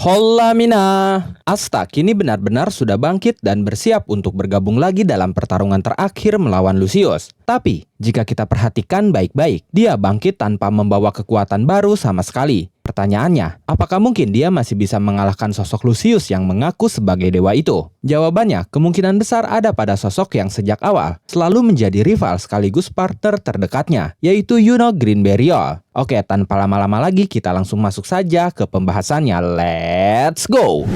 Hola Mina, Asta kini benar-benar sudah bangkit dan bersiap untuk bergabung lagi dalam pertarungan terakhir melawan Lucius. Tapi, jika kita perhatikan baik-baik, dia bangkit tanpa membawa kekuatan baru sama sekali. Pertanyaannya, apakah mungkin dia masih bisa mengalahkan sosok Lucius yang mengaku sebagai dewa itu? Jawabannya, kemungkinan besar ada pada sosok yang sejak awal selalu menjadi rival sekaligus partner terdekatnya, yaitu Yuno Greenberriol. Oke, tanpa lama-lama lagi kita langsung masuk saja ke pembahasannya. Let's go!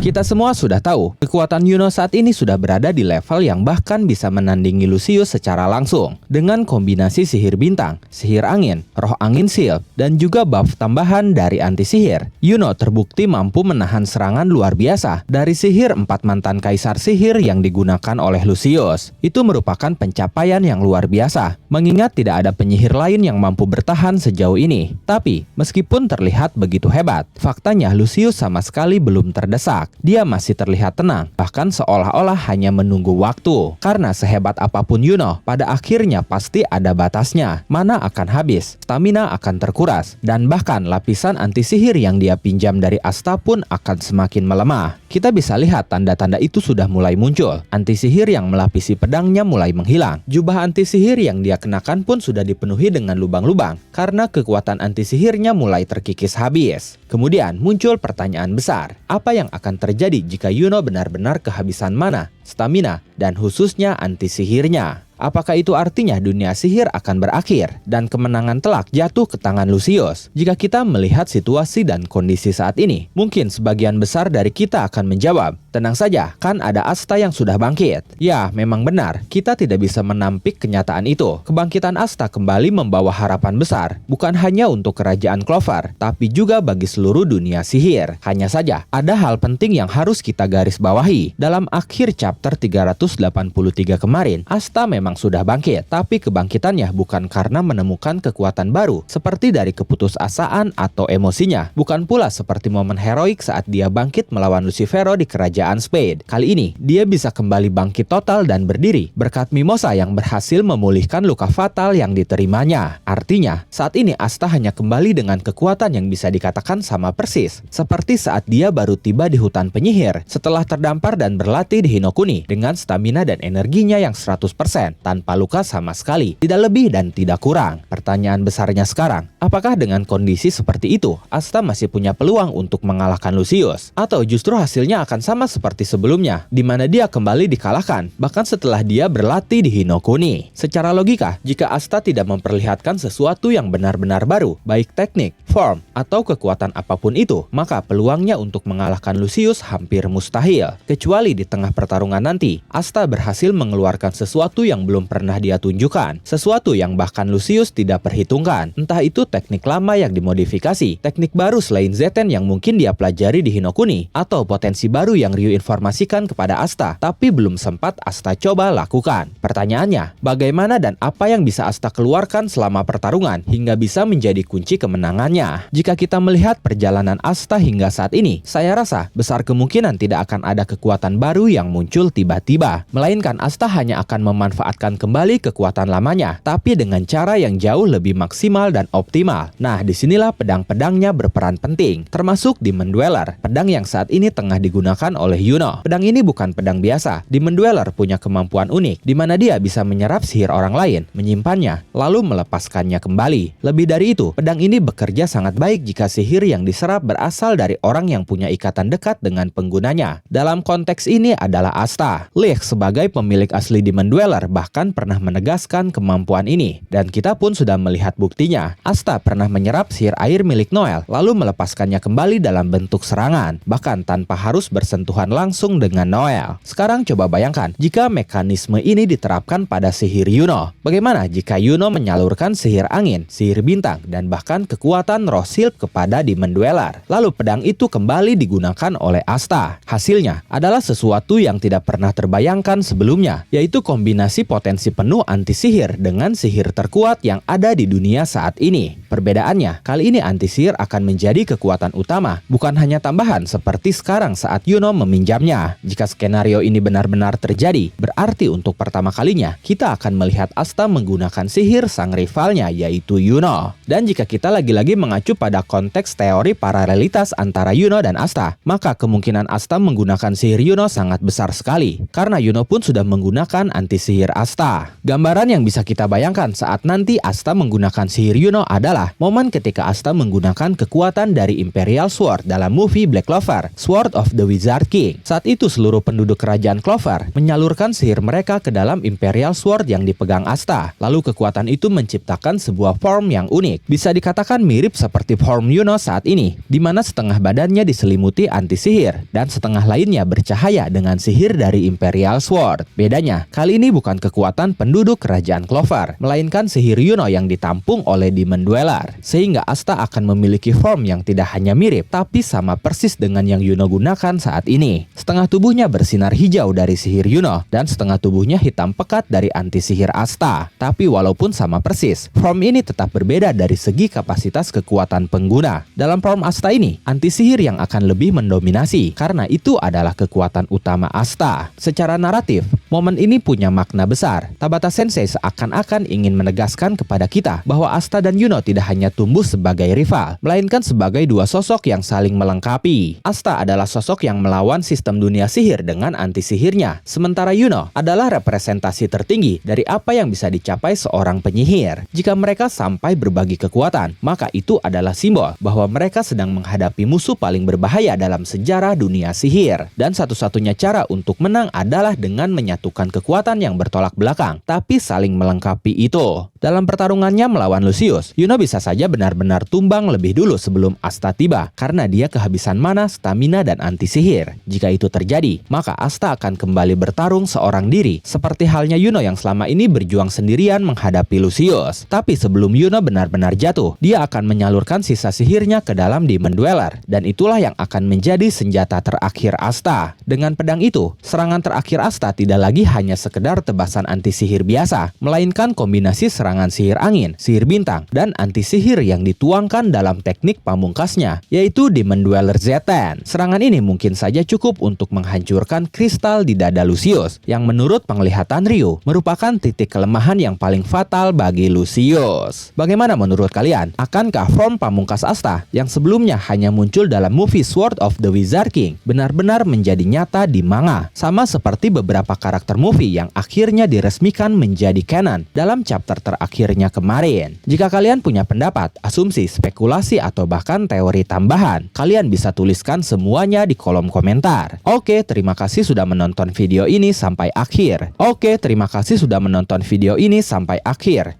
Kita semua sudah tahu, kekuatan Yuno saat ini sudah berada di level yang bahkan bisa menandingi Lucius secara langsung. Dengan kombinasi sihir bintang, sihir angin, roh angin shield, dan juga buff tambahan dari anti sihir, Yuno terbukti mampu menahan serangan luar biasa dari sihir 4 mantan kaisar sihir yang digunakan oleh Lucius. Itu merupakan pencapaian yang luar biasa, mengingat tidak ada penyihir lain yang mampu bertahan sejauh ini. Tapi, meskipun terlihat begitu hebat, faktanya Lucius sama sekali belum terdesak. Dia masih terlihat tenang, bahkan seolah-olah hanya menunggu waktu. Karena sehebat apapun Yuno, pada akhirnya pasti ada batasnya. Mana akan habis, stamina akan terkuras, dan bahkan lapisan anti sihir yang dia pinjam dari Asta pun akan semakin melemah. Kita bisa lihat tanda-tanda itu sudah mulai muncul. Anti sihir yang melapisi pedangnya mulai menghilang. Jubah anti sihir yang dia kenakan pun sudah dipenuhi dengan lubang-lubang, karena kekuatan anti sihirnya mulai terkikis habis. Kemudian muncul pertanyaan besar, apa yang akan terjadi jika Yuno benar-benar kehabisan mana, stamina, dan khususnya anti sihirnya? Apakah itu artinya dunia sihir akan berakhir dan kemenangan telak jatuh ke tangan Lucius? Jika kita melihat situasi dan kondisi saat ini, mungkin sebagian besar dari kita akan menjawab, tenang saja, kan ada Asta yang sudah bangkit. Ya, memang benar, kita tidak bisa menampik kenyataan itu. Kebangkitan Asta kembali membawa harapan besar, bukan hanya untuk kerajaan Clover, tapi juga bagi seluruh dunia sihir. Hanya saja, ada hal penting yang harus kita garis bawahi. Dalam akhir chapter 383 kemarin, Asta memang sudah bangkit, tapi kebangkitannya bukan karena menemukan kekuatan baru, seperti dari keputusasaan atau emosinya. Bukan pula seperti momen heroik saat dia bangkit melawan Lucifero di kerajaan Spade. Kali ini, dia bisa kembali bangkit total dan berdiri, berkat Mimosa yang berhasil memulihkan luka fatal yang diterimanya. Artinya, saat ini Asta hanya kembali dengan kekuatan yang bisa dikatakan sama persis, seperti saat dia baru tiba di hutan penyihir, setelah terdampar dan berlatih di Hinokuni, dengan stamina dan energinya yang 100%. Tanpa luka sama sekali, tidak lebih dan tidak kurang. Pertanyaan besarnya sekarang, apakah dengan kondisi seperti itu, Asta masih punya peluang untuk mengalahkan Lucius? Atau justru hasilnya akan sama seperti sebelumnya, di mana dia kembali dikalahkan, bahkan setelah dia berlatih di Hinokuni? Secara logika, jika Asta tidak memperlihatkan sesuatu yang benar-benar baru, baik teknik, form, atau kekuatan apapun itu, maka peluangnya untuk mengalahkan Lucius hampir mustahil. Kecuali di tengah pertarungan nanti, Asta berhasil mengeluarkan sesuatu yang belum pernah dia tunjukkan, sesuatu yang bahkan Lucius tidak perhitungkan. Entah itu teknik lama yang dimodifikasi, teknik baru selain Zeten yang mungkin dia pelajari di Hinokuni, atau potensi baru yang Ryu informasikan kepada Asta, tapi belum sempat Asta coba lakukan. Pertanyaannya, bagaimana dan apa yang bisa Asta keluarkan selama pertarungan hingga bisa menjadi kunci kemenangannya? Jika kita melihat perjalanan Asta hingga saat ini, saya rasa besar kemungkinan tidak akan ada kekuatan baru yang muncul tiba-tiba, melainkan Asta hanya akan memanfaatkan kembali kekuatan lamanya, tapi dengan cara yang jauh lebih maksimal dan optimal. Nah, disinilah pedang-pedangnya berperan penting, termasuk Demon Dweller, pedang yang saat ini tengah digunakan oleh Yuno. Pedang ini bukan pedang biasa. Demon Dweller punya kemampuan unik, di mana dia bisa menyerap sihir orang lain, menyimpannya, lalu melepaskannya kembali. Lebih dari itu, pedang ini bekerja sangat baik jika sihir yang diserap berasal dari orang yang punya ikatan dekat dengan penggunanya. Dalam konteks ini adalah Asta. Lich sebagai pemilik asli Demon Dweller bahkan pernah menegaskan kemampuan ini, dan kita pun sudah melihat buktinya. Asta pernah menyerap sihir air milik Noel, lalu melepaskannya kembali dalam bentuk serangan, bahkan tanpa harus bersentuhan langsung dengan Noel. Sekarang coba bayangkan, jika mekanisme ini diterapkan pada sihir Yuno. Bagaimana jika Yuno menyalurkan sihir angin, sihir bintang, dan bahkan kekuatan roh Silph kepada Demon Dweller? Lalu pedang itu kembali digunakan oleh Asta. Hasilnya adalah sesuatu yang tidak pernah terbayangkan sebelumnya, yaitu kombinasi potensi penuh anti-sihir dengan sihir terkuat yang ada di dunia saat ini. Perbedaannya, kali ini anti-sihir akan menjadi kekuatan utama, bukan hanya tambahan seperti sekarang saat Yuno meminjamnya. Jika skenario ini benar-benar terjadi, berarti untuk pertama kalinya, kita akan melihat Asta menggunakan sihir sang rivalnya, yaitu Yuno. Dan jika kita lagi-lagi mengacu pada konteks teori paralelitas antara Yuno dan Asta, maka kemungkinan Asta menggunakan sihir Yuno sangat besar sekali, karena Yuno pun sudah menggunakan anti-sihir Asta. Gambaran yang bisa kita bayangkan saat nanti Asta menggunakan sihir Yuno adalah momen ketika Asta menggunakan kekuatan dari Imperial Sword dalam movie Black Clover, Sword of the Wizard King. Saat itu seluruh penduduk kerajaan Clover menyalurkan sihir mereka ke dalam Imperial Sword yang dipegang Asta. Lalu kekuatan itu menciptakan sebuah form yang unik. Bisa dikatakan mirip seperti form Yuno saat ini, di mana setengah badannya diselimuti anti-sihir dan setengah lainnya bercahaya dengan sihir dari Imperial Sword. Bedanya, kali ini bukan kekuatan penduduk kerajaan Clover, melainkan sihir Yuno yang ditampung oleh Demon Dweller. Sehingga Asta akan memiliki form yang tidak hanya mirip, tapi sama persis dengan yang Yuno gunakan saat ini. Setengah tubuhnya bersinar hijau dari sihir Yuno, dan setengah tubuhnya hitam pekat dari anti-sihir Asta. Tapi walaupun sama persis, form ini tetap berbeda dari segi kapasitas kekuatan pengguna. Dalam form Asta ini, anti-sihir yang akan lebih mendominasi, karena itu adalah kekuatan utama Asta. Secara naratif, momen ini punya makna besar. Tabata Sensei seakan-akan ingin menegaskan kepada kita bahwa Asta dan Yuno tidak hanya tumbuh sebagai rival, melainkan sebagai dua sosok yang saling melengkapi. Asta adalah sosok yang melawan sistem dunia sihir dengan anti-sihirnya, sementara Yuno adalah representasi tertinggi dari apa yang bisa dicapai seorang penyihir. Jika mereka sampai berbagi kekuatan, maka itu adalah simbol bahwa mereka sedang menghadapi musuh paling berbahaya dalam sejarah dunia sihir. Dan satu-satunya cara untuk menang adalah dengan menyatukan kekuatan yang bertolak belakang, tapi saling melengkapi itu. Dalam pertarungannya melawan Lucius, Yuno bisa saja benar-benar tumbang lebih dulu sebelum Asta tiba, karena dia kehabisan mana, stamina, dan anti-sihir. Jika itu terjadi, maka Asta akan kembali bertarung seorang diri, seperti halnya Yuno yang selama ini berjuang sendirian menghadapi Lucius. Tapi sebelum Yuno benar-benar jatuh, dia akan menyalurkan sisa sihirnya ke dalam Demon Dweller, dan itulah yang akan menjadi senjata terakhir Asta. Dengan pedang itu, serangan terakhir Asta tidak lagi hanya sekedar tebasan anti-sihir biasa, melainkan kombinasi serangan sihir angin, sihir bintang, dan anti-sihir yang dituangkan dalam teknik pamungkasnya, yaitu Demon Dweller Z10. Serangan ini mungkin saja cukup untuk menghancurkan kristal di dada Lucius, yang menurut penglihatan Ryu, merupakan titik kelemahan yang paling fatal bagi Lucius. Bagaimana menurut kalian? Akankah form pamungkas Asta, yang sebelumnya hanya muncul dalam movie Sword of the Wizard King, benar-benar menjadi nyata di manga? Sama seperti beberapa karakter movie yang akhirnya diresmikan menjadi canon dalam chapter terakhirnya kemarin. Jika kalian punya pendapat, asumsi, spekulasi, atau bahkan teori tambahan, kalian bisa tuliskan semuanya di kolom komentar. Oke, terima kasih sudah menonton video ini sampai akhir.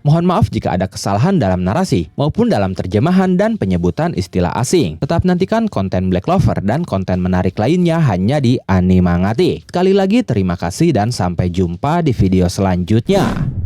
Mohon maaf jika ada kesalahan dalam narasi maupun dalam terjemahan dan penyebutan istilah asing. Tetap nantikan konten Black Clover dan konten menarik lainnya hanya di Animangatik. Sekali lagi terima kasih dan sampai jumpa di video selanjutnya.